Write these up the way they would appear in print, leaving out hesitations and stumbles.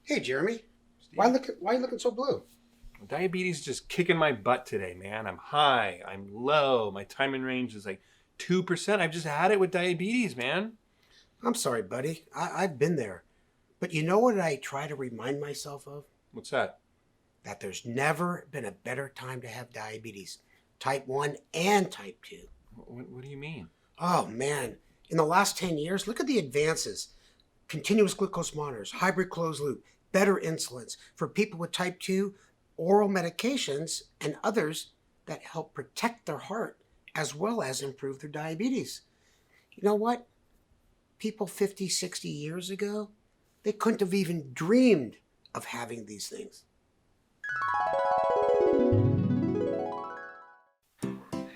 Hey, Jeremy. Steve? Why are you looking so blue? Diabetes is just kicking my butt today, man. I'm high, I'm low, my time in range is like 2%. I've just had it with diabetes, man. I'm sorry, buddy. I've been there. But you know what I try to remind myself of? What's that? That there's never been a better time to have diabetes, type 1 and type 2. What do you mean? Oh, man. In the last 10 years, look at the advances. Continuous glucose monitors, hybrid closed loop, better insulins for people with type 2, oral medications, and others that help protect their heart as well as improve their diabetes. You know what? People 50, 60 years ago, they couldn't have even dreamed of having these things.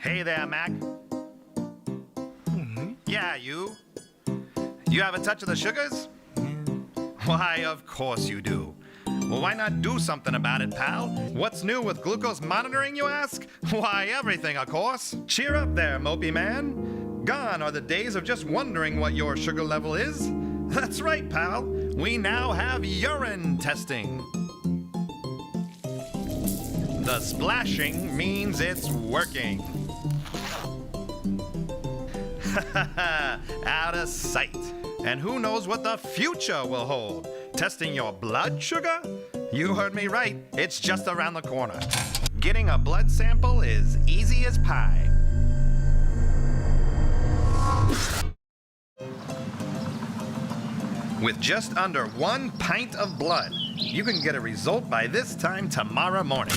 Hey there, Mac. Yeah, you. You have a touch of the sugars? Why, of course you do. Well, why not do something about it, pal? What's new with glucose monitoring, you ask? Why, everything, of course. Cheer up there, mopey man. Gone are the days of just wondering what your sugar level is. That's right, pal. We now have urine testing. The splashing means it's working. Out of sight. And who knows what the future will hold? Testing your blood sugar? You heard me right. It's just around the corner. Getting a blood sample is easy as pie. With just under 1 pint of blood, you can get a result by this time tomorrow morning.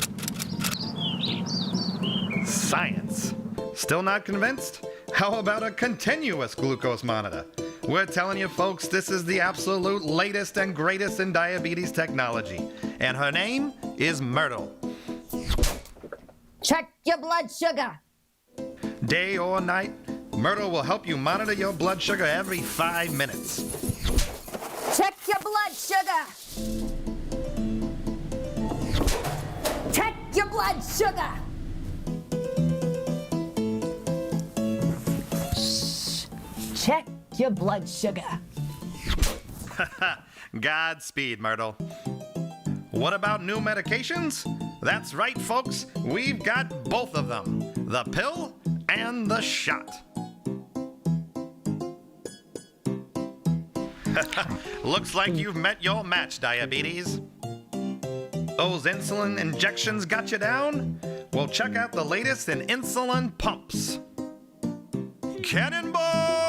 Science. Still not convinced? How about a continuous glucose monitor? We're telling you folks, this is the absolute latest and greatest in diabetes technology. And her name is Myrtle. Check your blood sugar. Day or night, Myrtle will help you monitor your blood sugar every 5 minutes. Check your blood sugar. Check your blood sugar. Check your blood sugar. Godspeed, Myrtle. What about new medications? That's right, folks. We've got both of them. The pill and the shot. Looks like you've met your match, diabetes. Those insulin injections got you down? Well, check out the latest in insulin pumps. Cannonball!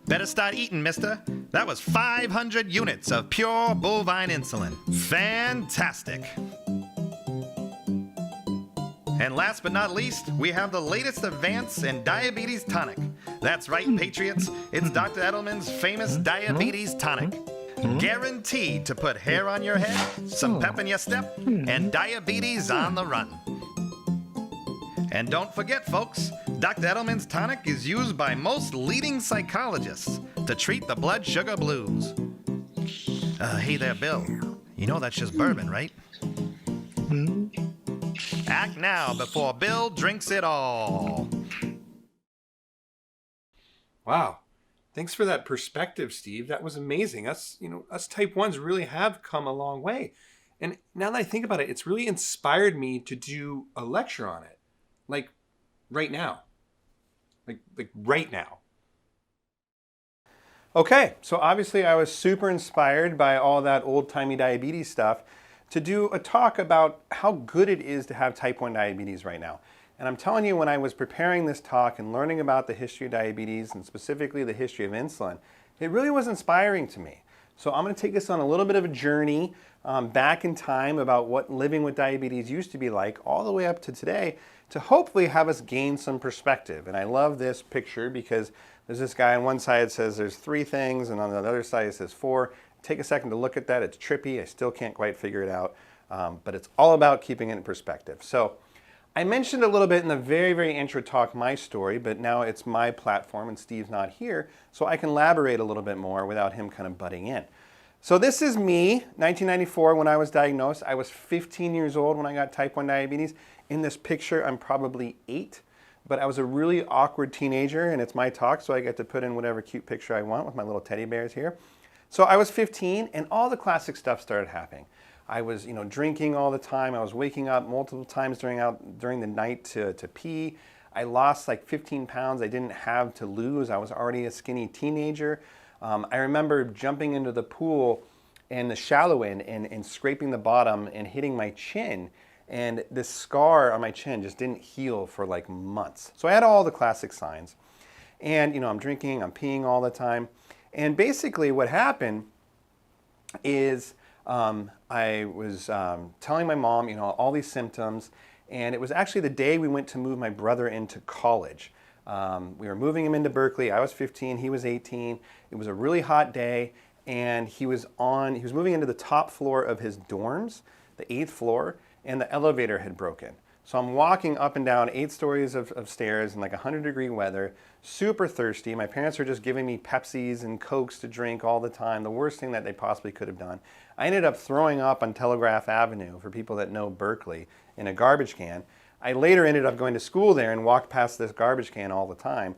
Better start eating, mister. That was 500 units of pure bovine insulin. Fantastic. And last but not least, we have the latest advance in diabetes tonic. That's right, patriots. It's Dr. Edelman's famous diabetes tonic. Guaranteed to put hair on your head, some pep in your step, and diabetes on the run. And don't forget, folks, Dr. Edelman's tonic is used by most leading psychologists to treat the blood sugar blues. Hey there, Bill. You know that's just bourbon, right? Act now before Bill drinks it all. Wow. Thanks for that perspective, Steve. That was amazing. Us type 1s really have come a long way. And now that I think about it, it's really inspired me to do a lecture on it. Like right now. Like right now. Okay, so obviously I was super inspired by all that old-timey diabetes stuff to do a talk about how good it is to have type 1 diabetes right now. And I'm telling you, when I was preparing this talk and learning about the history of diabetes and specifically the history of insulin, it really was inspiring to me. So I'm going to take us on a little bit of a journey back in time about what living with diabetes used to be like all the way up to today to hopefully have us gain some perspective. And I love this picture because there's this guy on one side that says there's 3 things and on the other side it says 4. Take a second to look at that. It's trippy. I still can't quite figure it out. But it's all about keeping it in perspective. So I mentioned a little bit in the very, very intro talk my story, but now it's my platform and Steve's not here, so I can elaborate a little bit more without him kind of butting in. So this is me, 1994 when I was diagnosed. I was 15 years old when I got type 1 diabetes. In this picture, I'm probably 8, but I was a really awkward teenager, and it's my talk, so I get to put in whatever cute picture I want with my little teddy bears here. So I was 15 and all the classic stuff started happening. I was, drinking all the time. I was waking up multiple times during the night to pee. I lost like 15 pounds I didn't have to lose. I was already a skinny teenager. I remember jumping into the pool in the shallow end and scraping the bottom and hitting my chin. And this scar on my chin just didn't heal for like months. So I had all the classic signs. And, I'm drinking, I'm peeing all the time. And basically what happened is I was telling my mom, all these symptoms. And it was actually the day we went to move my brother into college. We were moving him into Berkeley. I was 15, he was 18. It was a really hot day. And he was moving into the top floor of his dorms, the 8th floor, and the elevator had broken. So I'm walking up and down 8 stories of stairs in like 100-degree weather, super thirsty. My parents were just giving me Pepsis and Cokes to drink all the time, the worst thing that they possibly could have done. I ended up throwing up on Telegraph Avenue, for people that know Berkeley, in a garbage can. I later ended up going to school there and walked past this garbage can all the time.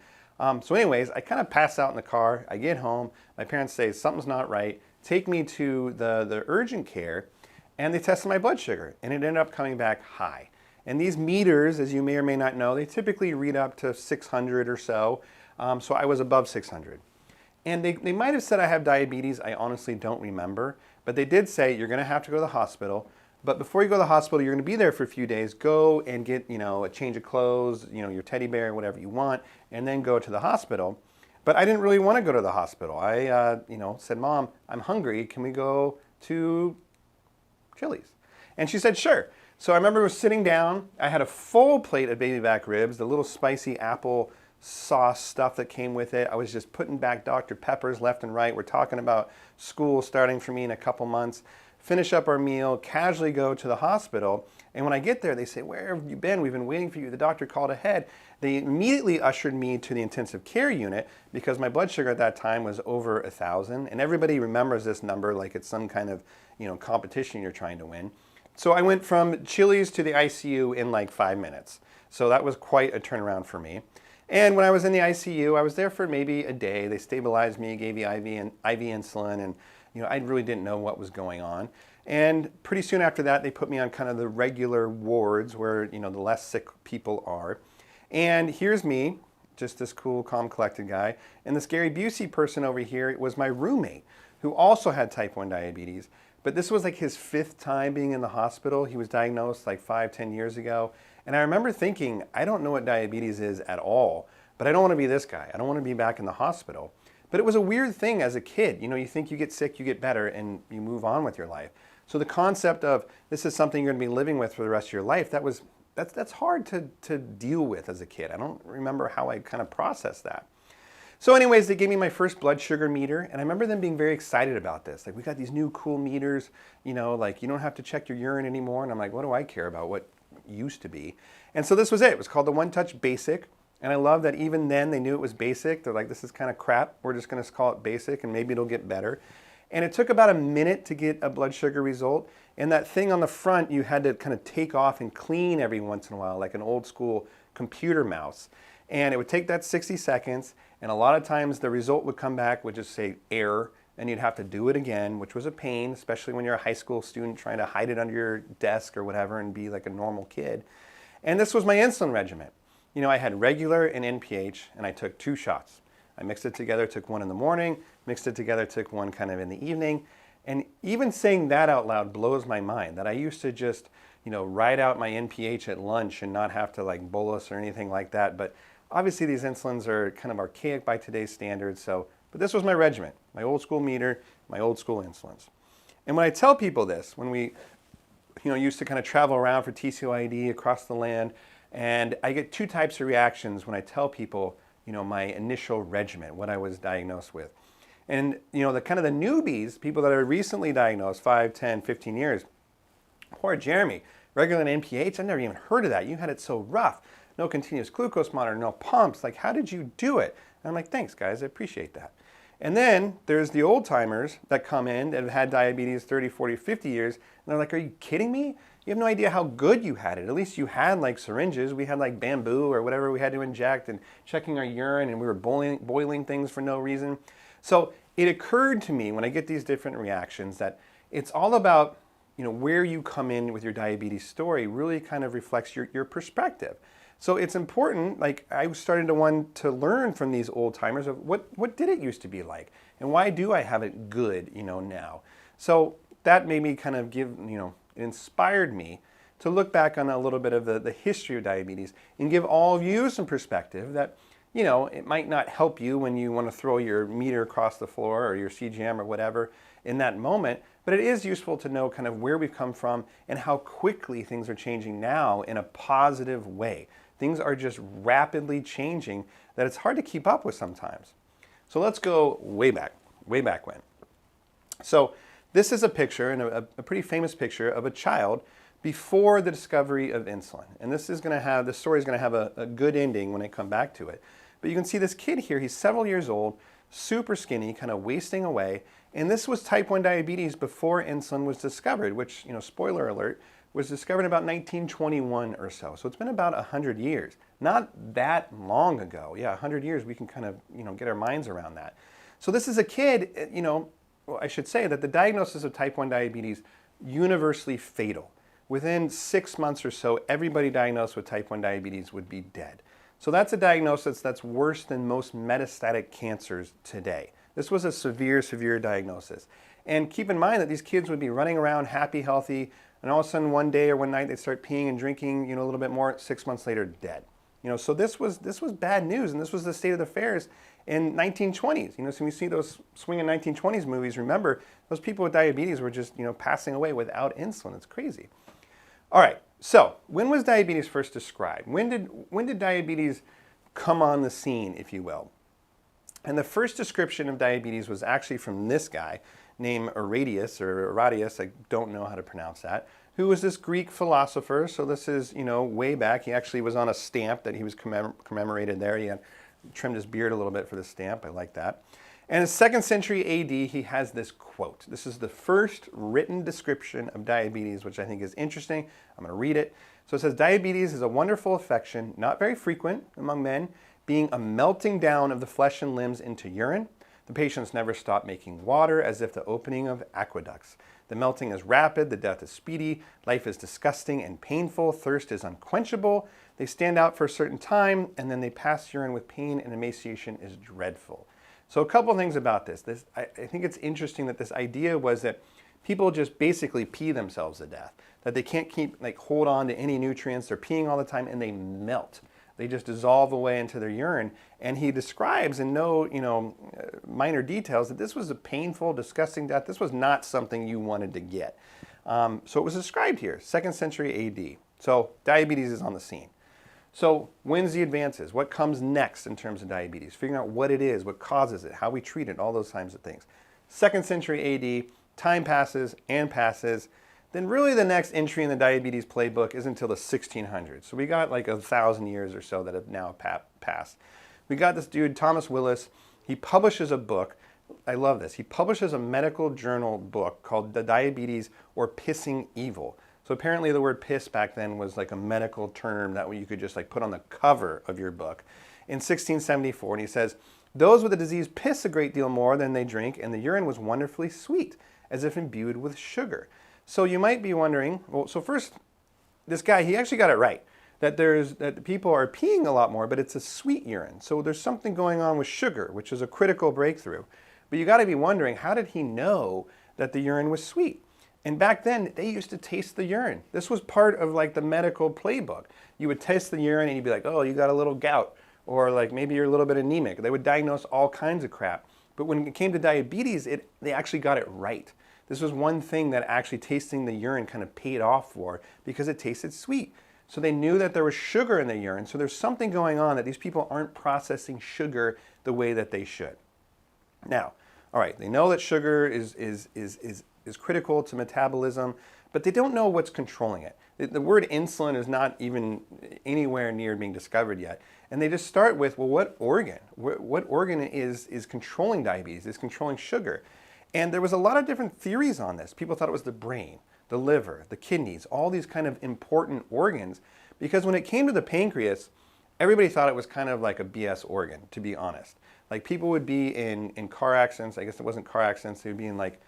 So anyways, I kind of pass out in the car. I get home. My parents say, something's not right. Take me to the urgent care, and they tested my blood sugar, and it ended up coming back high. And these meters, as you may or may not know, they typically read up to 600 or so. So I was above 600. And they might have said I have diabetes. I honestly don't remember. But they did say, you're going to have to go to the hospital. But before you go to the hospital, you're going to be there for a few days. Go and get, a change of clothes, your teddy bear, whatever you want, and then go to the hospital. But I didn't really want to go to the hospital. I, said, Mom, I'm hungry. Can we go to Chili's? And she said, sure. So I remember sitting down. I had a full plate of baby back ribs, the little spicy apple sauce stuff that came with it. I was just putting back Dr. Peppers left and right. We're talking about school starting for me in a couple months. Finish up our meal, casually go to the hospital. And when I get there, they say, where have you been? We've been waiting for you. The doctor called ahead. They immediately ushered me to the intensive care unit because my blood sugar at that time was over 1,000. And everybody remembers this number like it's some kind of, competition you're trying to win. So I went from Chili's to the ICU in like 5 minutes. So that was quite a turnaround for me. And when I was in the ICU, I was there for maybe a day. They stabilized me, gave me IV insulin, and I really didn't know what was going on. And pretty soon after that, they put me on kind of the regular wards where, the less sick people are. And here's me, just this cool, calm, collected guy. And this Gary Busey person over here was my roommate, who also had type 1 diabetes. But this was like his 5th time being in the hospital. He was diagnosed like 5-10 years ago. And I remember thinking, I don't know what diabetes is at all, but I don't want to be this guy. I don't want to be back in the hospital. But it was a weird thing as a kid. You think you get sick, you get better, and you move on with your life. So the concept of this is something you're going to be living with for the rest of your life, that's hard to deal with as a kid. I don't remember how I kind of processed that. So anyways, they gave me my first blood sugar meter, and I remember them being very excited about this. Like, we got these new cool meters, like you don't have to check your urine anymore. And I'm like, what do I care about what used to be? And so this was it. It was called the One Touch Basic. And I love that even then they knew it was basic. They're like, this is kind of crap. We're just going to call it basic and maybe it'll get better. And it took about a minute to get a blood sugar result. And that thing on the front, you had to kind of take off and clean every once in a while, like an old school computer mouse. And it would take that 60 seconds. And a lot of times the result would come back, would just say error. And you'd have to do it again, which was a pain, especially when you're a high school student trying to hide it under your desk or whatever and be like a normal kid. And this was my insulin regimen. I had regular and NPH, and I took 2 shots. I mixed it together, took one in the morning, mixed it together, took one kind of in the evening. And even saying that out loud blows my mind, that I used to just, ride out my NPH at lunch and not have to like bolus or anything like that. But obviously these insulins are kind of archaic by today's standards. But this was my regimen, my old school meter, my old school insulins. And when I tell people this, when we, used to kind of travel around for TCOYD across the land, and I get 2 types of reactions when I tell people, my initial regimen, what I was diagnosed with. And, the kind of the newbies, people that are recently diagnosed, 5, 10, 15 years, poor Jeremy, regular NPH, I've never even heard of that. You had it so rough. No continuous glucose monitor, no pumps. Like, how did you do it? And I'm like, thanks, guys. I appreciate that. And then there's the old timers that come in that have had diabetes 30, 40, 50 years. And they're like, are you kidding me? You have no idea how good you had it. At least you had like syringes. We had like bamboo or whatever we had to inject and checking our urine, and we were boiling things for no reason. So it occurred to me when I get these different reactions that it's all about, where you come in with your diabetes story really kind of reflects your perspective. So it's important, like I started to want to learn from these old timers of what did it used to be like and why do I have it good, now. So that made me kind of it inspired me to look back on a little bit of the history of diabetes and give all of you some perspective that, it might not help you when you want to throw your meter across the floor or your CGM or whatever in that moment, but it is useful to know kind of where we've come from and how quickly things are changing now in a positive way. Things are just rapidly changing that it's hard to keep up with sometimes. So let's go way back when. So this is a picture, and a pretty famous picture of a child before the discovery of insulin. And this story is going to have a good ending when I come back to it. But you can see this kid here, he's several years old, super skinny, kind of wasting away. And this was type 1 diabetes before insulin was discovered, which, spoiler alert, was discovered about 1921 or so. So it's been about 100 years. Not that long ago. Yeah, 100 years, we can kind of, get our minds around that. So this is a kid, I should say that the diagnosis of type 1 diabetes, universally fatal. Within 6 months or so, everybody diagnosed with type 1 diabetes would be dead. So that's a diagnosis that's worse than most metastatic cancers today. This was a severe, severe diagnosis. And keep in mind that these kids would be running around happy, healthy, and all of a sudden one day or one night they'd start peeing and drinking, a little bit more, 6 months later, dead. So this was bad news, and this was the state of affairs in 1920s. So when you see those swinging 1920s movies, remember, those people with diabetes were just, passing away without insulin. It's crazy. All right, so when was diabetes first described? When did diabetes come on the scene, if you will? And the first description of diabetes was actually from this guy named Arrhenius, I don't know how to pronounce that, who was this Greek philosopher. So this is, way back. He actually was on a stamp that he was commemorated there. He had trimmed his beard a little bit for the stamp. I like that. And in 2nd century AD, he has this quote. This is the first written description of diabetes, which I think is interesting. I'm going to read it. So it says, diabetes is a wonderful affection, not very frequent among men, being a melting down of the flesh and limbs into urine. The patients never stop making water as if the opening of aqueducts. The melting is rapid, the death is speedy, life is disgusting and painful, thirst is unquenchable. They stand out for a certain time, and then they pass urine with pain, and emaciation is dreadful. So a couple things about this. I think it's interesting that this idea was that people just basically pee themselves to death, that they can't hold on to any nutrients, they're peeing all the time, and they melt. They just dissolve away into their urine. And he describes in no, minor details that this was a painful, disgusting death. This was not something you wanted to get. So it was described here, 2nd century AD. So diabetes is on the scene. So when's the advances? What comes next in terms of diabetes? Figuring out what it is, what causes it, how we treat it, all those kinds of things. 2nd century AD, time passes and passes. Then really the next entry in the diabetes playbook is until the 1600s. So we got like 1,000 years or so that have now passed. We got this dude, Thomas Willis. He publishes a book. I love this. He publishes a medical journal book called The Diabetes or Pissing Evil. So apparently the word piss back then was like a medical term that you could just put on the cover of your book. In 1674, and he says, those with the disease piss a great deal more than they drink, and the urine was wonderfully sweet, as if imbued with sugar. So you might be wondering, well, so first, this guy, he actually got it right, that people are peeing a lot more, but it's a sweet urine. So there's something going on with sugar, which is a critical breakthrough. But you got to be wondering, how did he know that the urine was sweet? And back then, they used to taste the urine. This was part of the medical playbook. You would taste the urine and you'd be like, oh, you got a little gout, or maybe you're a little bit anemic. They would diagnose all kinds of crap. But when it came to diabetes, they actually got it right. This was one thing that actually tasting the urine kind of paid off for, because it tasted sweet. So they knew that there was sugar in the urine. So there's something going on that these people aren't processing sugar the way that they should. Now, all right, they know that sugar is critical to metabolism, but they don't know what's controlling it. The word insulin is not even anywhere near being discovered yet. And they just start with, well, what organ? What organ is controlling diabetes, is controlling sugar? And there was a lot of different theories on this. People thought it was the brain, the liver, the kidneys, all these kind of important organs. Because when it came to the pancreas, everybody thought it was kind of like a BS organ, to be honest. Like people would be in car accidents, I guess it wasn't car accidents, they would be in like,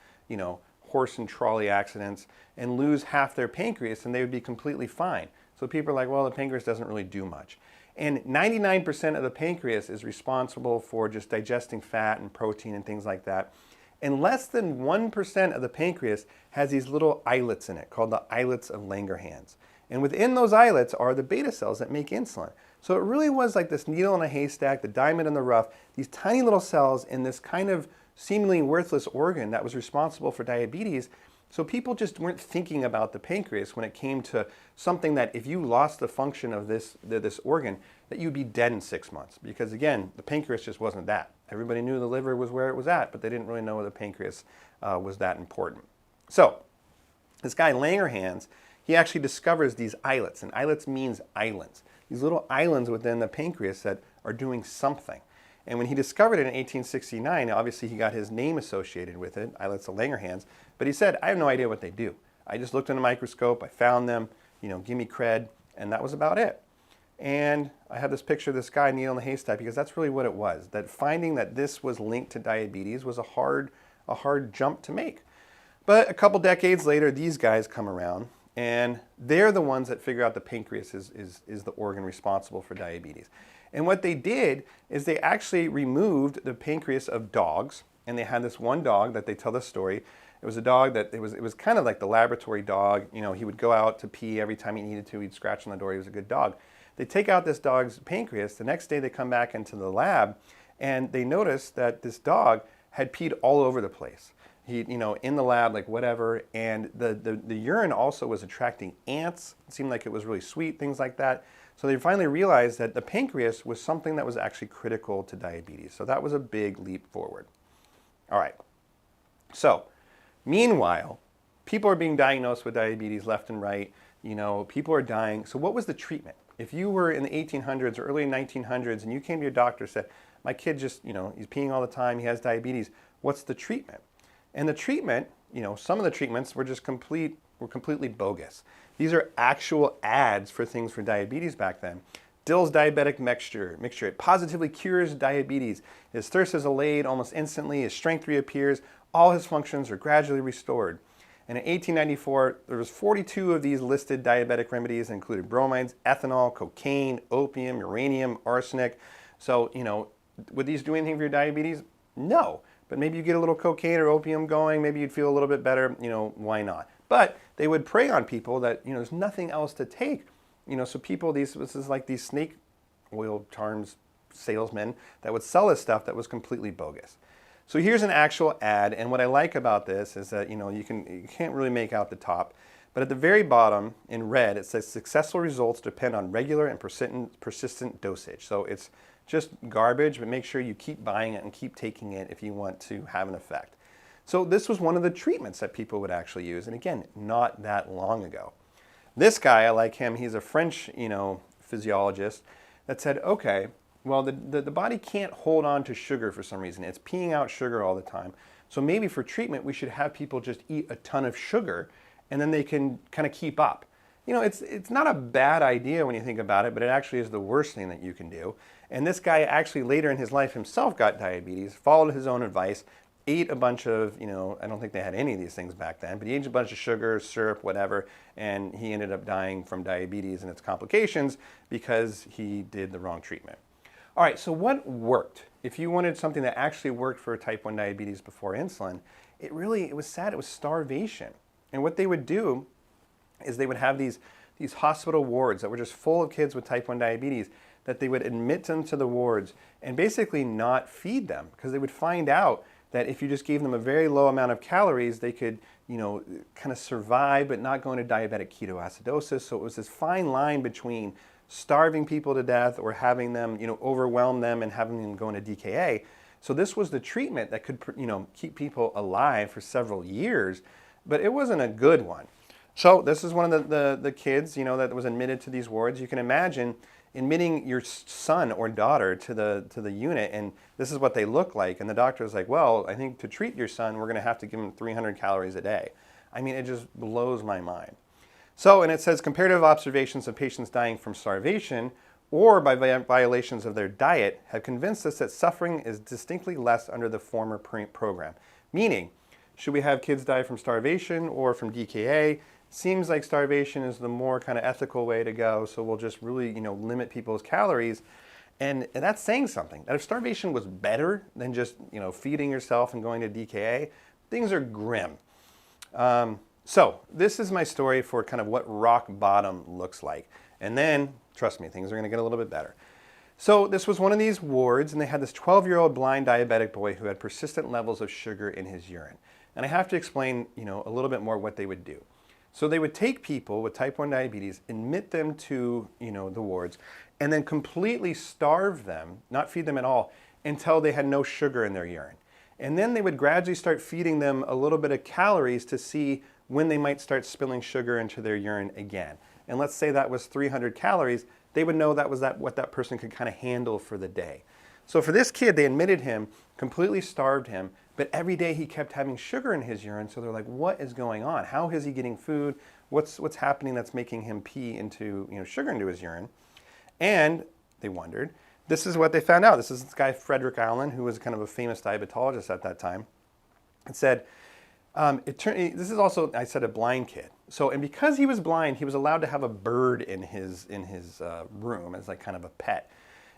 horse and trolley accidents and lose half their pancreas and they would be completely fine. So people are like, well, the pancreas doesn't really do much. And 99% of the pancreas is responsible for just digesting fat and protein and things like that. And less than 1% of the pancreas has these little islets in it called the islets of Langerhans. And within those islets are the beta cells that make insulin. So it really was like this needle in a haystack, the diamond in the rough, these tiny little cells in this kind of seemingly worthless organ that was responsible for diabetes. So people just weren't thinking about the pancreas when it came to something that if you lost the function of this organ, that you'd be dead in 6 months. Because again, the pancreas just wasn't that. Everybody knew the liver was where it was at, but they didn't really know the pancreas was that important. So this guy Langerhans, he actually discovers these islets, and islets means islands. These little islands within the pancreas that are doing something. And when he discovered it in 1869, obviously he got his name associated with it, islets of Langerhans, but he said, I have no idea what they do. I just looked in a microscope, I found them, give me cred, and that was about it. And I have this picture of this guy, needle in the haystack, because that's really what it was. That finding that this was linked to diabetes was a hard jump to make. But a couple decades later, these guys come around, and they're the ones that figure out the pancreas is the organ responsible for diabetes. And what they did is they actually removed the pancreas of dogs, and they had this one dog that they tell the story. It was a dog that it was kind of like the laboratory dog. He would go out to pee every time he needed to. He'd scratch on the door. He was a good dog. They take out this dog's pancreas. The next day they come back into the lab, and they notice that this dog had peed all over the place. He, in the lab, like whatever, and the urine also was attracting ants. It seemed like it was really sweet, things like that. So they finally realized that the pancreas was something that was actually critical to diabetes. So that was a big leap forward. All right. So meanwhile, people are being diagnosed with diabetes left and right. People are dying. So what was the treatment? If you were in the 1800s or early 1900s and you came to your doctor and said, my kid just, he's peeing all the time, he has diabetes, what's the treatment? And the treatment, some of the treatments were just completely bogus. These are actual ads for things for diabetes back then. Dill's diabetic mixture, it positively cures diabetes. His thirst is allayed almost instantly, his strength reappears, all his functions are gradually restored. And in 1894, there was 42 of these listed diabetic remedies that included bromides, ethanol, cocaine, opium, uranium, arsenic. So, would these do anything for your diabetes? No. But maybe you get a little cocaine or opium going, maybe you'd feel a little bit better, why not? But they would prey on people that, there's nothing else to take. So people, this is like these snake oil charms salesmen that would sell this stuff that was completely bogus. So here's an actual ad, and what I like about this is that, you can't really make out the top, but at the very bottom in red, it says successful results depend on regular and persistent dosage. So it's just garbage, but make sure you keep buying it and keep taking it if you want to have an effect. So this was one of the treatments that people would actually use, and again, not that long ago. This guy, I like him, he's a French, physiologist that said, okay, well, the body can't hold on to sugar for some reason. It's peeing out sugar all the time. So maybe for treatment, we should have people just eat a ton of sugar, and then they can kind of keep up. It's not a bad idea when you think about it, but it actually is the worst thing that you can do. And this guy actually later in his life himself got diabetes, followed his own advice, ate a bunch of, I don't think they had any of these things back then, but he ate a bunch of sugar, syrup, whatever, and he ended up dying from diabetes and its complications because he did the wrong treatment. All right, so what worked? If you wanted something that actually worked for type 1 diabetes before insulin, it was sad, it was starvation. And what they would do is they would have these hospital wards that were just full of kids with type 1 diabetes that they would admit them to the wards and basically not feed them because they would find out that if you just gave them a very low amount of calories, they could, kind of survive but not go into diabetic ketoacidosis. So it was this fine line between starving people to death or having them, overwhelm them and having them go into DKA. So this was the treatment that could, keep people alive for several years, but it wasn't a good one. So this is one of the kids, that was admitted to these wards. You can imagine admitting your son or daughter to the unit, and this is what they look like. And the doctor was like, well, I think to treat your son, we're going to have to give him 300 calories a day. I mean, it just blows my mind. So, and it says comparative observations of patients dying from starvation or by violations of their diet have convinced us that suffering is distinctly less under the former program. Meaning, should we have kids die from starvation or from DKA? Seems like starvation is the more kind of ethical way to go, so we'll just really, limit people's calories. And that's saying something. That if starvation was better than just, feeding yourself and going to DKA, things are grim. So this is my story for kind of what rock bottom looks like. And then, trust me, things are going to get a little bit better. So this was one of these wards, and they had this 12-year-old blind diabetic boy who had persistent levels of sugar in his urine. And I have to explain, a little bit more what they would do. So they would take people with type 1 diabetes, admit them to, the wards, and then completely starve them, not feed them at all, until they had no sugar in their urine. And then they would gradually start feeding them a little bit of calories to see when they might start spilling sugar into their urine again. And let's say that was 300 calories, they would know that was what that person could kind of handle for the day. So for this kid, they admitted him, completely starved him, but every day he kept having sugar in his urine, so they're like, what is going on? How is he getting food? What's happening that's making him pee into, sugar into his urine? And they wondered, this is what they found out. This is this guy, Frederick Allen, who was kind of a famous diabetologist at that time. It said, this is also, I said, a blind kid. So, and because he was blind, he was allowed to have a bird in his room as like kind of a pet.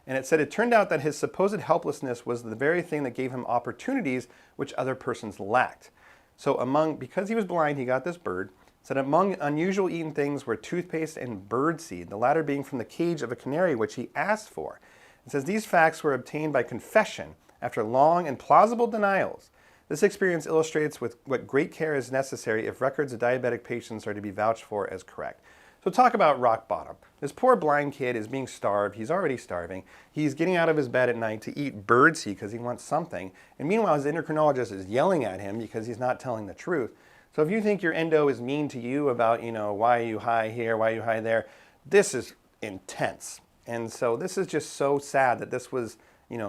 And it said it turned out that his supposed helplessness was the very thing that gave him opportunities which other persons lacked. So because he was blind, he got this bird. It said among unusual eaten things were toothpaste and birdseed, the latter being from the cage of a canary which he asked for. It says these facts were obtained by confession after long and plausible denials. This experience illustrates with what great care is necessary if records of diabetic patients are to be vouched for as correct. So talk about rock bottom. This poor blind kid is being starved. He's already starving. He's getting out of his bed at night to eat birdseed because he wants something. And meanwhile, his endocrinologist is yelling at him because he's not telling the truth. So if you think your endo is mean to you about, why are you high here, why are you high there, this is intense. And so this is just so sad that this was,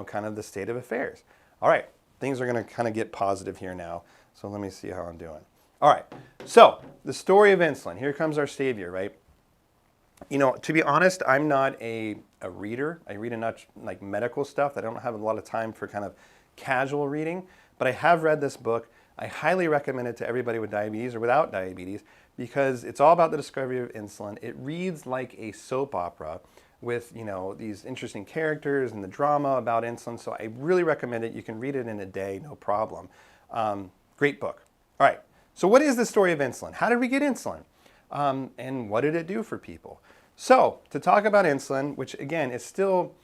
kind of the state of affairs. All right, things are going to kind of get positive here now. So let me see how I'm doing. All right, so the story of insulin. Here comes our savior, right? To be honest, I'm not a reader. I read enough like medical stuff. I don't have a lot of time for kind of casual reading, but I have read this book. I highly recommend it to everybody with diabetes or without diabetes because it's all about the discovery of insulin. It reads like a soap opera with, these interesting characters and the drama about insulin. So I really recommend it. You can read it in a day, no problem. Great book. All right. So what is the story of insulin? How did we get insulin? And what did it do for people? So to talk about insulin, which again is still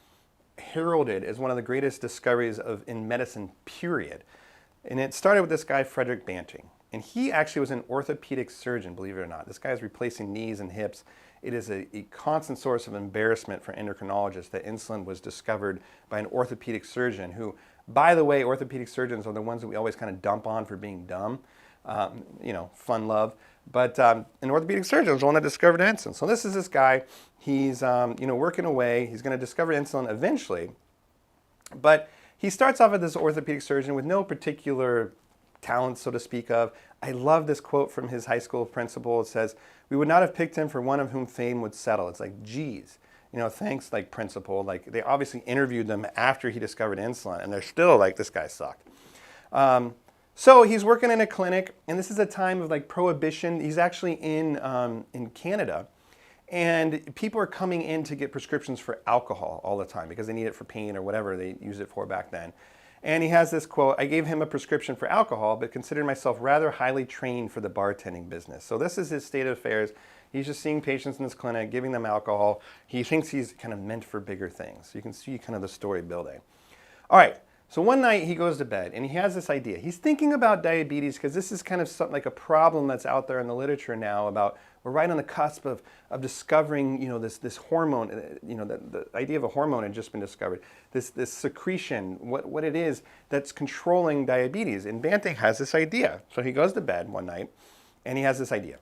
heralded as one of the greatest discoveries in medicine, period. And it started with this guy, Frederick Banting. And he actually was an orthopedic surgeon, believe it or not. This guy is replacing knees and hips. It is a constant source of embarrassment for endocrinologists that insulin was discovered by an orthopedic surgeon who, by the way, orthopedic surgeons are the ones that we always kind of dump on for being dumb. Fun love. But an orthopedic surgeon was the one that discovered insulin. So this is this guy. He's working away. He's going to discover insulin eventually. But he starts off as this orthopedic surgeon with no particular talent, so to speak of. I love this quote from his high school principal. It says, "We would not have picked him for one of whom fame would settle." It's like, geez, thanks, like, principal. Like, they obviously interviewed them after he discovered insulin, and they're still like, this guy sucked. So he's working in a clinic, and this is a time of like prohibition. He's actually in Canada, and people are coming in to get prescriptions for alcohol all the time because they need it for pain or whatever they used it for back then. And he has this quote, "I gave him a prescription for alcohol, but considered myself rather highly trained for the bartending business." So this is his state of affairs. He's just seeing patients in this clinic, giving them alcohol. He thinks he's kind of meant for bigger things. So you can see kind of the story building. All right. So one night he goes to bed and he has this idea. He's thinking about diabetes because this is kind of something like a problem that's out there in the literature now about we're right on the cusp of discovering, this hormone, the idea of a hormone had just been discovered. This secretion, what it is that's controlling diabetes. And Banting has this idea. So he goes to bed one night and he has this idea.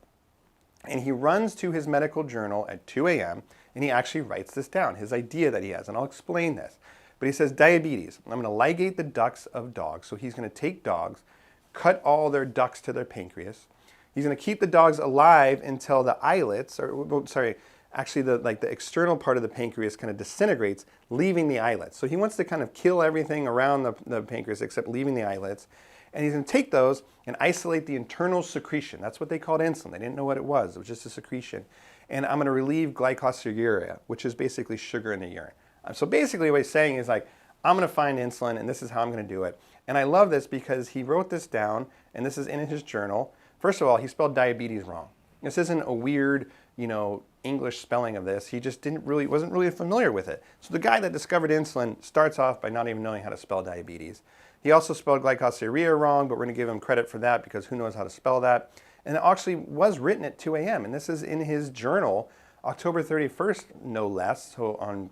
And he runs to his medical journal at 2 a.m. and he actually writes this down, his idea that he has. And I'll explain this. But he says, diabetes, I'm going to ligate the ducts of dogs. So he's going to take dogs, cut all their ducts to their pancreas. He's going to keep the dogs alive until the islets, actually the external part of the pancreas kind of disintegrates, leaving the islets. So he wants to kind of kill everything around the pancreas except leaving the islets. And he's going to take those and isolate the internal secretion. That's what they called insulin. They didn't know what it was. It was just a secretion. And I'm going to relieve glycosuria, which is basically sugar in the urine. So basically what he's saying is like, I'm going to find insulin and this is how I'm going to do it. And I love this because he wrote this down, and this is in his journal. First of all, he spelled diabetes wrong. This isn't a weird, English spelling of this. He just wasn't really familiar with it. So the guy that discovered insulin starts off by not even knowing how to spell diabetes. He also spelled glycosuria wrong, but we're going to give him credit for that because who knows how to spell that. And it actually was written at 2 a.m. And this is in his journal, October 31st, no less. So on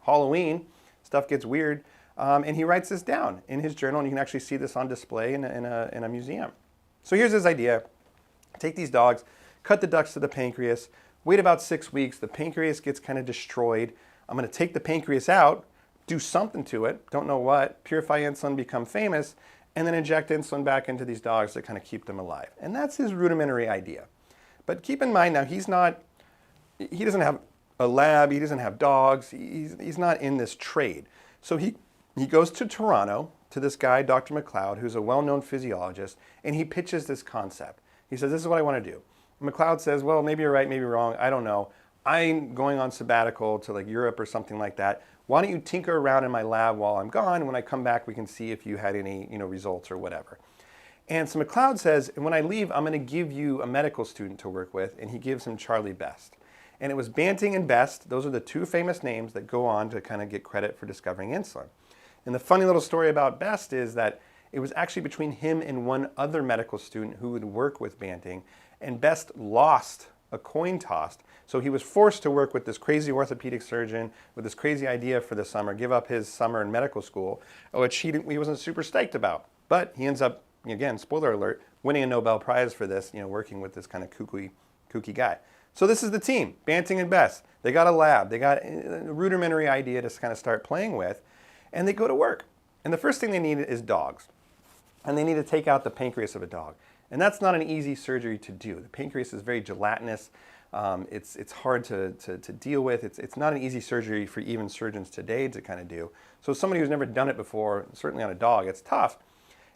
Halloween, stuff gets weird. And he writes this down in his journal, and you can actually see this on display in a museum. So here's his idea. Take these dogs, cut the ducts to the pancreas, wait about 6 weeks, the pancreas gets kind of destroyed. I'm going to take the pancreas out, do something to it, don't know what, purify insulin, become famous, and then inject insulin back into these dogs to kind of keep them alive. And that's his rudimentary idea. But keep in mind now, he doesn't have a lab, he doesn't have dogs, he's not in this trade. So he goes to Toronto to this guy, Dr. McLeod, who's a well-known physiologist, and he pitches this concept. He says, this is what I want to do. McLeod says, well, maybe you're right, maybe you're wrong, I don't know. I'm going on sabbatical to like Europe or something like that. Why don't you tinker around in my lab while I'm gone? And when I come back, we can see if you had any results or whatever. And so McLeod says, and when I leave, I'm going to give you a medical student to work with, and he gives him Charlie Best. And it was Banting and Best. Those are the two famous names that go on to kind of get credit for discovering insulin. And the funny little story about Best is that it was actually between him and one other medical student who would work with Banting, and Best lost a coin toss. So he was forced to work with this crazy orthopedic surgeon with this crazy idea for the summer, give up his summer in medical school, which he wasn't super stoked about. But he ends up, again, spoiler alert, winning a Nobel Prize for this, working with this kind of kooky guy. So this is the team, Banting and Best. They got a lab, they got a rudimentary idea to kind of start playing with, and they go to work. And the first thing they need is dogs. And they need to take out the pancreas of a dog. And that's not an easy surgery to do. The pancreas is very gelatinous. It's hard to deal with. It's not an easy surgery for even surgeons today to kind of do. So somebody who's never done it before, certainly on a dog, it's tough.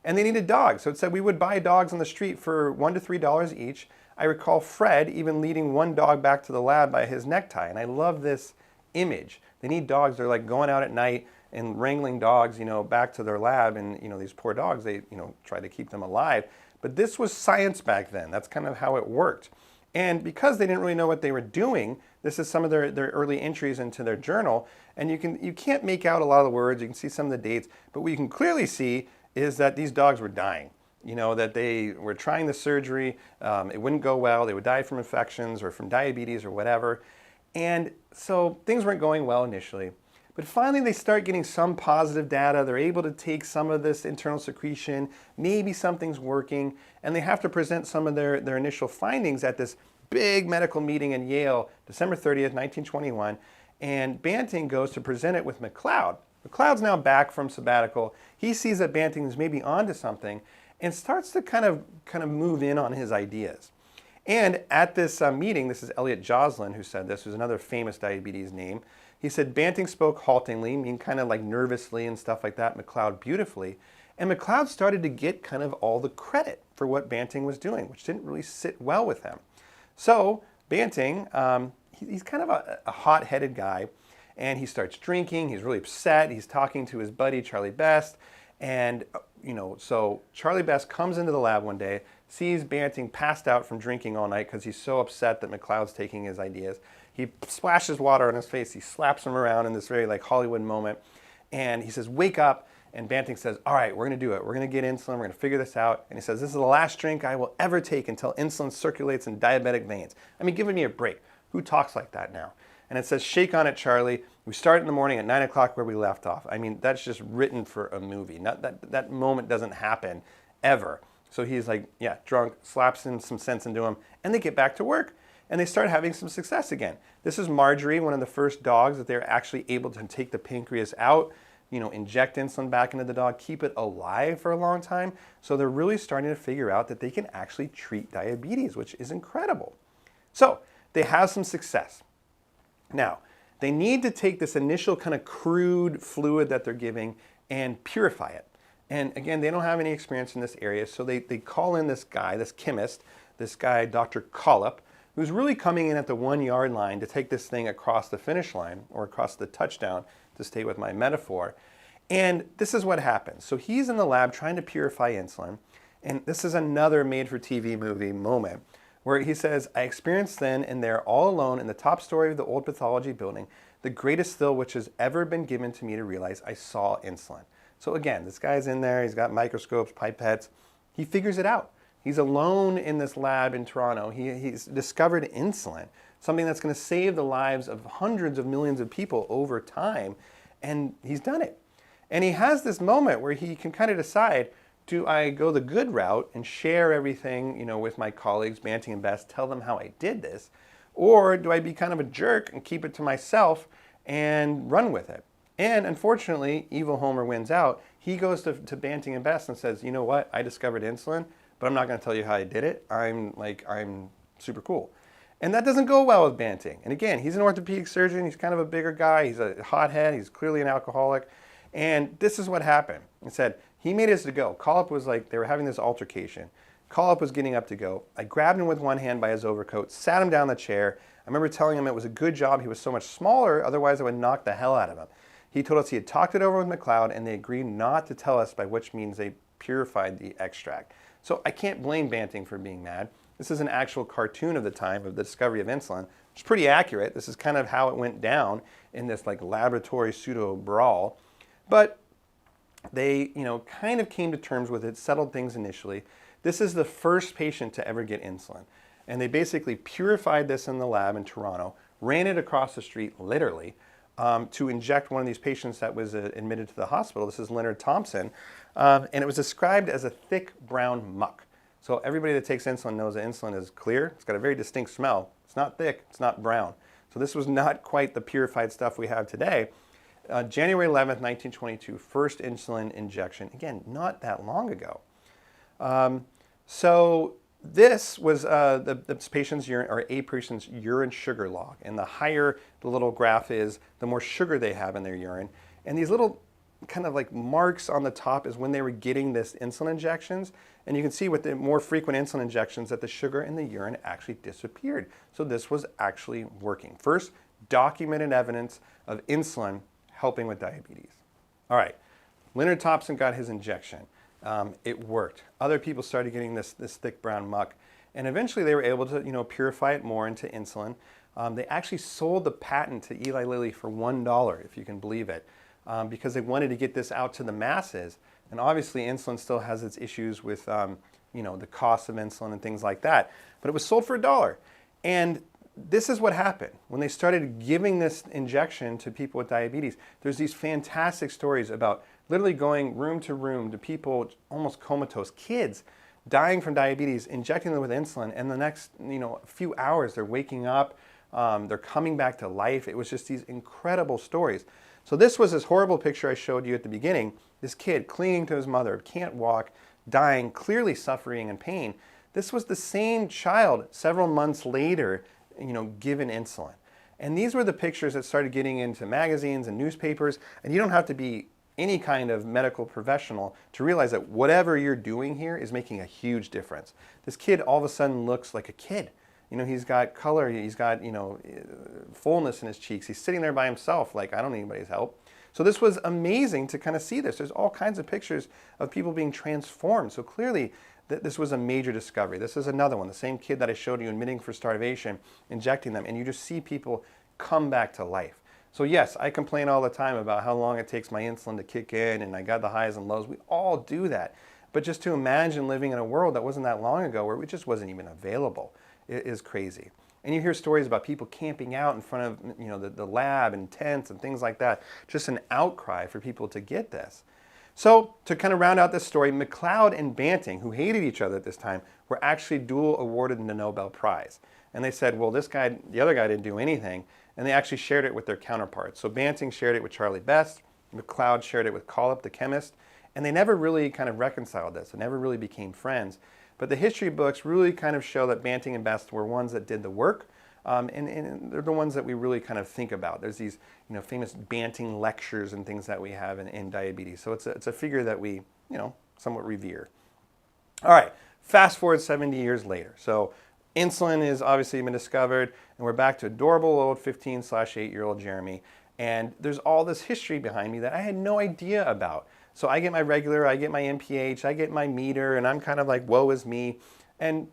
And they needed dogs. So it said we would buy dogs on the street for $1 to $3 each. I recall Fred even leading one dog back to the lab by his necktie. And I love this image. They need dogs. They're like going out at night and wrangling dogs, back to their lab. And, these poor dogs, they, try to keep them alive. But this was science back then. That's kind of how it worked. And because they didn't really know what they were doing, this is some of their early entries into their journal. And you can't make out a lot of the words. You can see some of the dates. But what you can clearly see is that these dogs were dying. That they were trying the surgery. It wouldn't go well. They would die from infections or from diabetes or whatever. And so things weren't going well initially. But finally, they start getting some positive data. They're able to take some of this internal secretion. Maybe something's working. And they have to present some of their initial findings at this big medical meeting in Yale, December 30th, 1921. And Banting goes to present it with McLeod. McLeod's now back from sabbatical. He sees that Banting is maybe onto something and starts to kind of move in on his ideas. And at this meeting, this is Elliot Joslin who said this, who's another famous diabetes name. He said, Banting spoke haltingly, meaning kind of like nervously and stuff like that, McLeod beautifully. And McLeod started to get kind of all the credit for what Banting was doing, which didn't really sit well with him. So Banting, he's kind of a hot-headed guy, and he starts drinking, he's really upset, he's talking to his buddy Charlie Best, and so Charlie Best comes into the lab one day, sees Banting passed out from drinking all night because he's so upset that McLeod's taking his ideas. He splashes water on his face, he slaps him around in this very like Hollywood moment, and he says, wake up, and Banting says, all right, we're gonna do it. We're gonna get insulin, we're gonna figure this out. And he says, this is the last drink I will ever take until insulin circulates in diabetic veins. I mean, give me a break. Who talks like that now? And it says, shake on it, Charlie. We start in the morning at 9 o'clock where we left off. I mean, that's just written for a movie. That moment doesn't happen ever. So he's like, yeah, drunk, slaps in some sense into him, and they get back to work. And they start having some success again. This is Marjorie, one of the first dogs that they're actually able to take the pancreas out, inject insulin back into the dog, keep it alive for a long time. So they're really starting to figure out that they can actually treat diabetes, which is incredible. So they have some success. Now, they need to take this initial kind of crude fluid that they're giving and purify it. And again, they don't have any experience in this area, so they call in this guy, this chemist, this guy, Dr. Collop, who's really coming in at the 1 yard line to take this thing across the finish line, or across the touchdown, to stay with my metaphor. And this is what happens. So he's in the lab trying to purify insulin, and this is another made-for-TV movie moment, where he says, I experienced then and there all alone in the top story of the old pathology building, the greatest thrill which has ever been given to me to realize I saw insulin. So again, this guy's in there, he's got microscopes, pipettes, he figures it out. He's alone in this lab in Toronto. He's discovered insulin, something that's going to save the lives of hundreds of millions of people over time, and he's done it. And he has this moment where he can kind of decide, do I go the good route and share everything, with my colleagues, Banting and Best, tell them how I did this? Or do I be kind of a jerk and keep it to myself and run with it? And unfortunately, evil Homer wins out. He goes to Banting and Best and says, you know what, I discovered insulin, but I'm not going to tell you how I did it. I'm super cool. And that doesn't go well with Banting. And again, he's an orthopedic surgeon. He's kind of a bigger guy. He's a hothead. He's clearly an alcoholic. And this is what happened. He said, he made his to go. Collop was like, they were having this altercation. Collop was getting up to go. I grabbed him with one hand by his overcoat, sat him down in the chair. I remember telling him it was a good job he was so much smaller, otherwise I would knock the hell out of him. He told us he had talked it over with McLeod, and they agreed not to tell us by which means they purified the extract. So I can't blame Banting for being mad. This is an actual cartoon of the time of the discovery of insulin, which is pretty accurate. This is kind of how it went down in this laboratory pseudo brawl. But they, kind of came to terms with it, settled things initially. This is the first patient to ever get insulin. And they basically purified this in the lab in Toronto, ran it across the street, literally, to inject one of these patients that was admitted to the hospital. This is Leonard Thompson. And it was described as a thick brown muck. So everybody that takes insulin knows that insulin is clear. It's got a very distinct smell. It's not thick. It's not brown. So this was not quite the purified stuff we have today. January 11th, 1922, first insulin injection. Again, not that long ago. So this was the patient's urine, or a patient's urine sugar log. And the higher the little graph is, the more sugar they have in their urine. And these little kind of marks on the top is when they were getting this insulin injections. And you can see with the more frequent insulin injections that the sugar in the urine actually disappeared. So this was actually working. First documented evidence of insulin helping with diabetes. All right, Leonard Thompson got his injection. It worked. Other people started getting this thick brown muck, and eventually they were able to purify it more into insulin. They actually sold the patent to Eli Lilly for $1, if you can believe it, because they wanted to get this out to the masses. And obviously insulin still has its issues with the cost of insulin and things like that, but it was sold for $1. And this is what happened when they started giving this injection to people with diabetes. There's these fantastic stories about literally going room to room to people almost comatose, kids dying from diabetes, injecting them with insulin, and the next few hours they're waking up, they're coming back to life. It was just these incredible stories. So this was this horrible picture I showed you at the beginning. This kid clinging to his mother, can't walk, dying, clearly suffering and pain. This was the same child several months later given insulin. And these were the pictures that started getting into magazines and newspapers, and you don't have to be any kind of medical professional to realize that whatever you're doing here is making a huge difference. This kid all of a sudden looks like a kid. He's got color, he's got, fullness in his cheeks. He's sitting there by himself like, I don't need anybody's help. So this was amazing to kind of see this. There's all kinds of pictures of people being transformed. So clearly, this was a major discovery. This is another one, the same kid that I showed you admitting for starvation, injecting them, and you just see people come back to life. So yes, I complain all the time about how long it takes my insulin to kick in, and I got the highs and lows. We all do that. But just to imagine living in a world that wasn't that long ago where it just wasn't even available, it is crazy. And you hear stories about people camping out in front of the lab and tents and things like that. Just an outcry for people to get this. So to kind of round out this story, McLeod and Banting, who hated each other at this time, were actually dual awarded the Nobel Prize. And they said, well, this guy, the other guy didn't do anything. And they actually shared it with their counterparts. So Banting shared it with Charlie Best, McLeod shared it with Collop, the chemist, and they never really kind of reconciled this. They never really became friends. But the history books really kind of show that Banting and Best were ones that did the work. And they're the ones that we really kind of think about. There's these famous Banting lectures and things that we have in diabetes. So it's a figure that we somewhat revere. All right, fast forward 70 years later. So insulin has obviously been discovered, and we're back to adorable old 15/8-year-old Jeremy. And there's all this history behind me that I had no idea about. So I get my regular, I get my MPH, I get my meter, and I'm kind of like, woe is me. And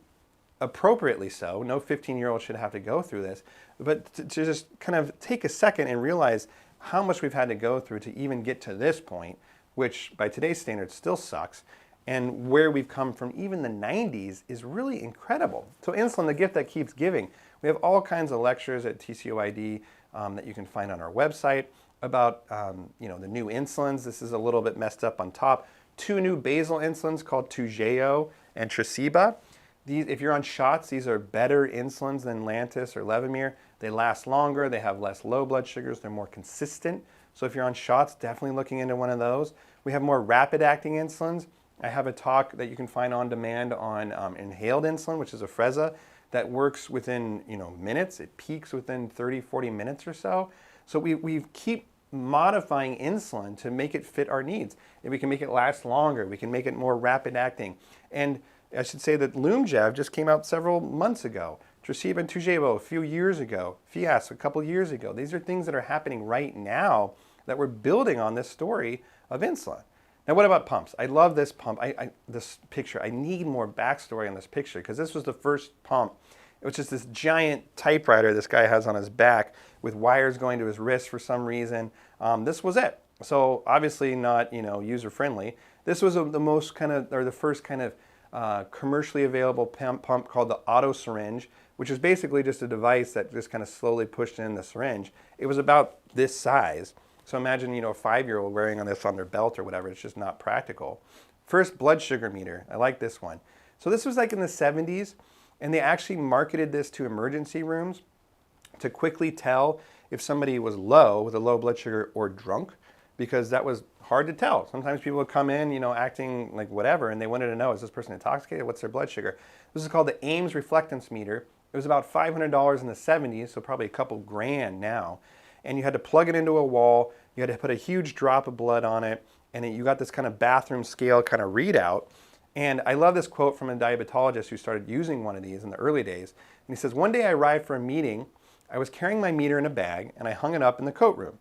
appropriately so. No 15-year-old should have to go through this. But to just kind of take a second and realize how much we've had to go through to even get to this point, which by today's standards still sucks, and where we've come from even the 90s is really incredible. So insulin, the gift that keeps giving. We have all kinds of lectures at TCOYD that you can find on our website about the new insulins. This is a little bit messed up on top. 2 new basal insulins called Toujeo and Tresiba. These, if you're on shots, these are better insulins than Lantus or Levemir. They last longer, they have less low blood sugars, they're more consistent. So if you're on shots, definitely looking into one of those. We have more rapid-acting insulins. I have a talk that you can find on demand on inhaled insulin, which is a Afrezza, that works within minutes. It peaks within 30, 40 minutes or so. So we keep modifying insulin to make it fit our needs. If we can make it last longer, we can make it more rapid-acting. And I should say that Lumjev just came out several months ago. Tresiba and Toujeo a few years ago. Fias a couple years ago. These are things that are happening right now that we're building on this story of insulin. Now, what about pumps? I love this pump. This picture. I need more backstory on this picture because this was the first pump. It was just this giant typewriter this guy has on his back with wires going to his wrist for some reason. This was it. So obviously not user friendly. This was the first kind of commercially available pump called the Auto Syringe, which is basically just a device that just kind of slowly pushed in the syringe. It was about this size. So imagine, a 5-year-old wearing this on their belt or whatever. It's just not practical. First blood sugar meter. I like this one. So this was like in the 70s, and they actually marketed this to emergency rooms to quickly tell if somebody was low with a low blood sugar or drunk, because that was hard to tell. Sometimes people would come in, acting like whatever, and they wanted to know, is this person intoxicated? What's their blood sugar? This is called the Ames Reflectance meter. It was about $500 in the 70s, so probably a couple grand now. And you had to plug it into a wall. You had to put a huge drop of blood on it, and you got this kind of bathroom scale kind of readout. And I love this quote from a diabetologist who started using one of these in the early days. And he says, "One day I arrived for a meeting. I was carrying my meter in a bag, and I hung it up in the coat room.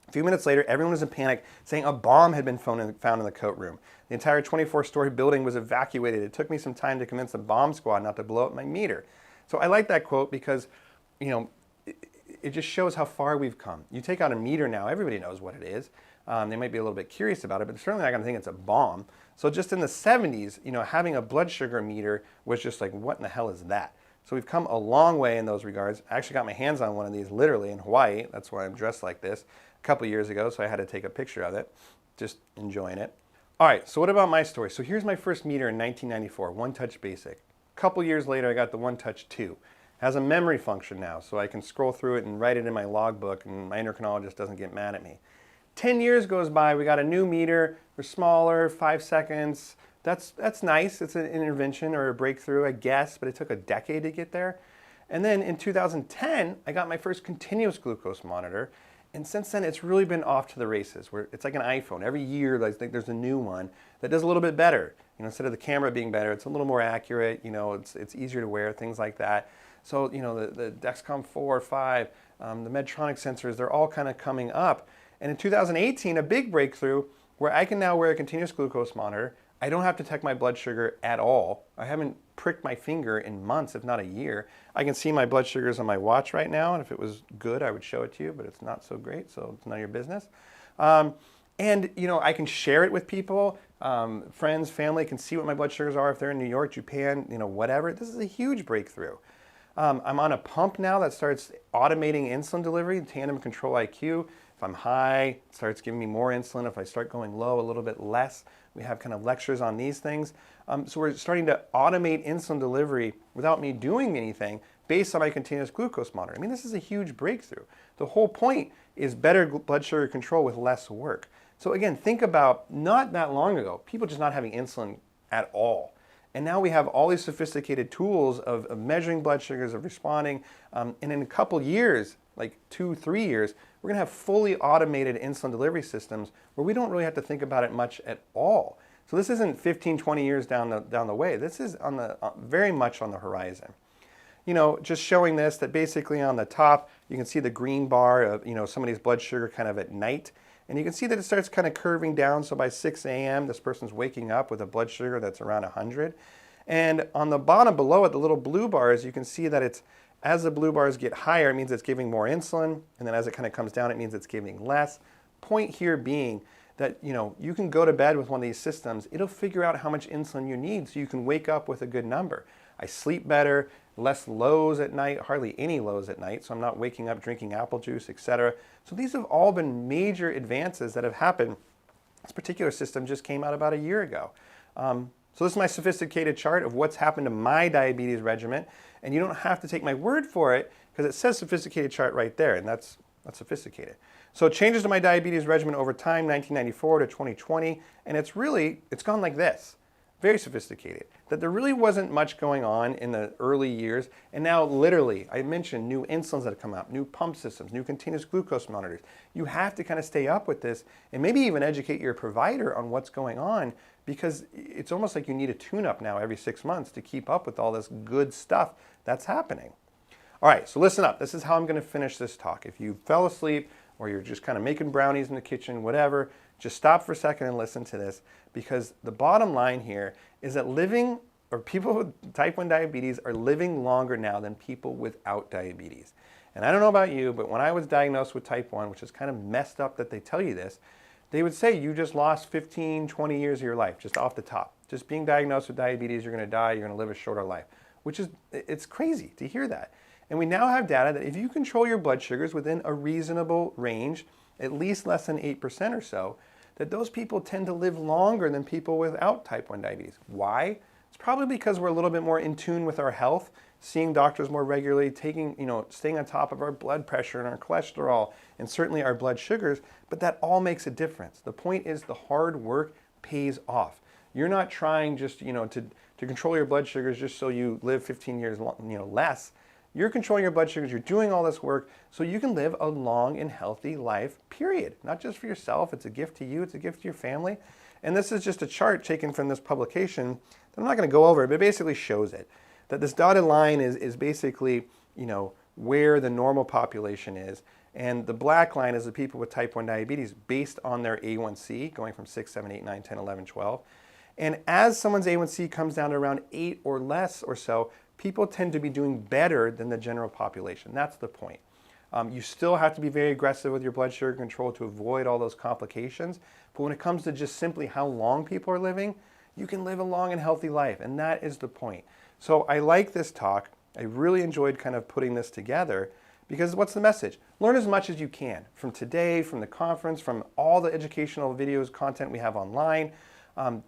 A few minutes later, everyone was in panic, saying a bomb had been found in the coat room. The entire 24-story building was evacuated. It took me some time to convince the bomb squad not to blow up my meter." So I like that quote because, it just shows how far we've come. You take out a meter now, everybody knows what it is. They might be a little bit curious about it, but they're certainly not going to think it's a bomb. So just in the 70s, having a blood sugar meter was just like, what in the hell is that? So we've come a long way in those regards. I actually got my hands on one of these literally in Hawaii. That's why I'm dressed like this a couple years ago, so I had to take a picture of it. Just enjoying it. All right, so what about my story? So here's my first meter in 1994, One Touch Basic. A couple years later, I got the One Touch 2. Has a memory function now, so I can scroll through it and write it in my logbook, and my endocrinologist doesn't get mad at me. 10 years goes by, we got a new meter. They're smaller, 5 seconds. That's nice. It's an intervention or a breakthrough, I guess, but it took a decade to get there. And then in 2010, I got my first continuous glucose monitor, and since then it's really been off to the races. It's like an iPhone. Every year there's a new one that does a little bit better. Instead of the camera being better, it's a little more accurate. It's easier to wear, things like that. So, the Dexcom 4, 5, the Medtronic sensors, they're all kind of coming up. And in 2018, a big breakthrough where I can now wear a continuous glucose monitor. I don't have to check my blood sugar at all. I haven't pricked my finger in months, if not a year. I can see my blood sugars on my watch right now, and if it was good, I would show it to you, but it's not so great, so it's none of your business. And, I can share it with people. Friends, family can see what my blood sugars are if they're in New York, Japan, whatever. This is a huge breakthrough. I'm on a pump now that starts automating insulin delivery, Tandem Control IQ. If I'm high, it starts giving me more insulin. If I start going low, a little bit less. We have kind of lectures on these things. So we're starting to automate insulin delivery without me doing anything based on my continuous glucose monitor. I mean, this is a huge breakthrough. The whole point is better blood sugar control with less work. So again, think about not that long ago, people just not having insulin at all. And now we have all these sophisticated tools of measuring blood sugars, of responding. And in a couple years, like 2-3 years, we're going to have fully automated insulin delivery systems where we don't really have to think about it much at all. So this isn't 15-20 years down the way. This is on the very much on the horizon. You know, just showing this, that basically on the top, you can see the green bar of, you know, somebody's blood sugar kind of at night. And you can see that it starts kind of curving down. So by 6 a.m., this person's waking up with a blood sugar that's around 100. And on the bottom below it, the little blue bars, you can see that it's, as the blue bars get higher, it means it's giving more insulin. And then as it kind of comes down, it means it's giving less. Point here being that, you know, you can go to bed with one of these systems. It'll figure out how much insulin you need so you can wake up with a good number. I sleep better, less lows at night, hardly any lows at night, so I'm not waking up drinking apple juice, etc. So these have all been major advances that have happened. This particular system just came out about a year ago. So this is my sophisticated chart of what's happened to my diabetes regimen, and you don't have to take my word for it because it says sophisticated chart right there, and that's sophisticated. So changes to my diabetes regimen over time, 1994 to 2020, and it's gone like this. Very sophisticated. That there really wasn't much going on in the early years, and now literally, I mentioned new insulins that have come out, new pump systems, new continuous glucose monitors. You have to kind of stay up with this and maybe even educate your provider on what's going on, because it's almost like you need a tune-up now every 6 months to keep up with all this good stuff that's happening. All right, so listen up. This is how I'm going to finish this talk. If you fell asleep or you're just kind of making brownies in the kitchen, whatever, just stop for a second and listen to this, because the bottom line here is that people with type 1 diabetes are living longer now than people without diabetes. And I don't know about you, but when I was diagnosed with type 1, which is kind of messed up that they tell you this, they would say you just lost 15, 20 years of your life, just off the top. Just being diagnosed with diabetes, you're going to die, you're going to live a shorter life, which is, it's crazy to hear that. And we now have data that if you control your blood sugars within a reasonable range, at least less than 8% or so, that those people tend to live longer than people without type 1 diabetes. Why? It's probably because we're a little bit more in tune with our health, seeing doctors more regularly, staying on top of our blood pressure and our cholesterol, and certainly our blood sugars, but that all makes a difference. The point is the hard work pays off. You're not trying just, to control your blood sugars just so you live 15 years, less. You're controlling your blood sugars, you're doing all this work so you can live a long and healthy life, period. Not just for yourself, it's a gift to you, it's a gift to your family. And this is just a chart taken from this publication that I'm not going to go over, but it basically shows it. That this dotted line is basically, where the normal population is. And the black line is the people with type 1 diabetes based on their A1C, going from 6, 7, 8, 9, 10, 11, 12. And as someone's A1C comes down to around 8 or less or so, people tend to be doing better than the general population. That's the point. You still have to be very aggressive with your blood sugar control to avoid all those complications. But when it comes to just simply how long people are living, you can live a long and healthy life. And that is the point. So I like this talk. I really enjoyed kind of putting this together because what's the message? Learn as much as you can from today, from the conference, from all the educational videos, content we have online.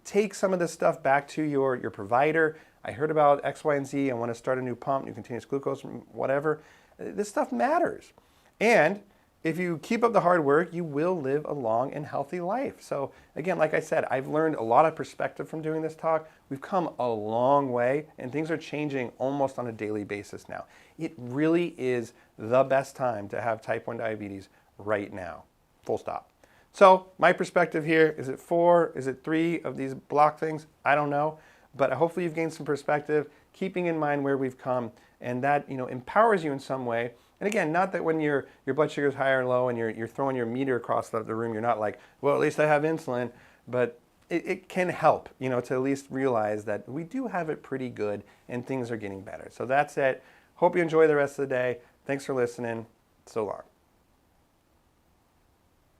Take some of this stuff back to your provider. I heard about X, Y, and Z. I want to start a new pump, new continuous glucose, whatever. This stuff matters. And if you keep up the hard work, you will live a long and healthy life. So again, like I said, I've learned a lot of perspective from doing this talk. We've come a long way, and things are changing almost on a daily basis now. It really is the best time to have type 1 diabetes right now. Full stop. So my perspective here, is it 4, is it 3 of these block things? I don't know. But hopefully you've gained some perspective, keeping in mind where we've come, and that empowers you in some way. And again, not that when your blood sugar is high or low and you're throwing your meter across the room, you're not like, well, at least I have insulin. But it can help, to at least realize that we do have it pretty good and things are getting better. So that's it. Hope you enjoy the rest of the day. Thanks for listening. So long.